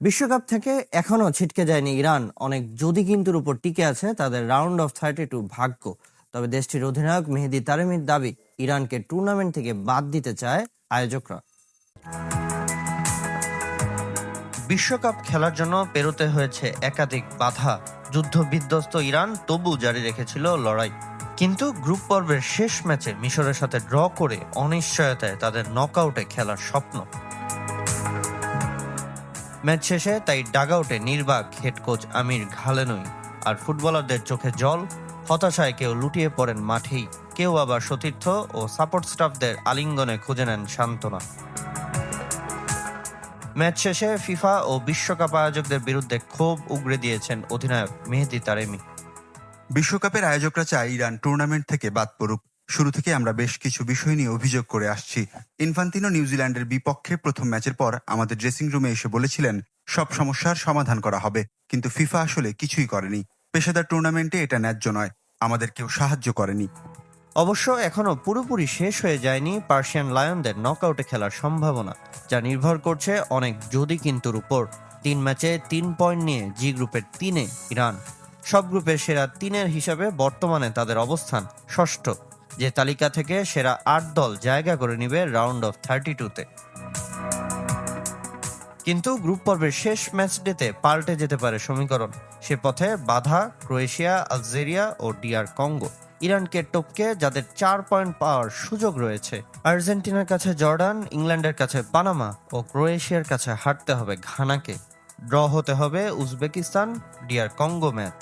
বিশ্বকাপ থেকে এখনো ছিটকে যায়নি ইরান। অনেক যদি কিন্তুর উপর টিকে আছে তাদের রাউন্ড অফ 32 ভাগ্য। তবে দেশটির অধিনায়ক মেহেদী তারেমির দাবি, ইরানকে টুর্নামেন্ট থেকে বাদ দিতে চায় আয়োজকরা। বিশ্বকাপ খেলার জন্য পেরোতে হয়েছে একাধিক বাধা। যুদ্ধ বিধ্বস্ত ইরান তবু জারি রেখেছিল লড়াই। কিন্তু গ্রুপ পর্বের শেষ ম্যাচে মিশরের সাথে ড্র করে অনিশ্চয়তায় তাদের নকআউটে খেলার স্বপ্ন। ম্যাচ শেষে তাই ডাগআউটে নির্বাক হেড কোচ আমির ঘালেনুই। আর ফুটবলারদের চোখে জল, হতাশায় কেউ লুটিয়ে পড়েন মাঠেই, কেউ আবার সতীর্থ ও সাপোর্ট স্টাফদের আলিঙ্গনে খুঁজে নেন সান্ত্বনা। ম্যাচ শেষে ফিফা ও বিশ্বকাপ আয়োজকদের বিরুদ্ধে ক্ষোভ উগরে দিয়েছেন অধিনায়ক মেহেদী তারেমি। বিশ্বকাপের আয়োজকরা চায় ইরান টুর্নামেন্ট থেকে বাদ পড়ুক। শুরু থেকে আমরা বেশ কিছু বিষয় নিয়ে অভিযোগ করে আসছি। ইনফান্তিনো নিউজিল্যান্ডের বিপক্ষে প্রথম ম্যাচের পর আমাদের ড্রেসিং রুমে এসে বলেছিলেন সব সমস্যার সমাধান করা হবে, কিন্তু ফিফা আসলে কিছুই করেনি। পেশাদার টুর্নামেন্টে এটা ন্যায্য নয়, আমাদের কেউ সাহায্য করেনি। অবশ্য এখনো পুরোপুরি শেষ হয়ে যায়নি পার্সিয়ান লায়নদের নকআউটে খেলার সম্ভাবনা, যা নির্ভর করছে অনেক যদি কিন্তুর উপর। 3 ম্যাচে 3 পয়েন্ট নিয়ে জি গ্রুপের 3-এ ইরান। সব গ্রুপের সেরা 3-এর হিসাবে বর্তমানে তাদের অবস্থান ষষ্ঠ, যে তালিকা থেকে সেরা 8 দল জায়গা করে নিবে রাউন্ড অফ 32-তে। কিন্তু গ্রুপ পর্বের শেষ ম্যাচ ডেতে পাল্টে যেতে পারে সমীকরণ। সে পথে বাধা ক্রোয়েশিয়া, আলজেরিয়া ও ডিআর কঙ্গো। ইরানকে টপকে যাদের 4 পয়েন্ট পাওয়ার সুযোগ রয়েছে, আর্জেন্টিনার কাছে জর্ডান, ইংল্যান্ডের কাছে পানামা ও ক্রোয়েশিয়ার কাছে হারতে হবে ঘানাকে। ড্র হতে হবে উজবেকিস্তান ডিআর কঙ্গো ম্যাচ।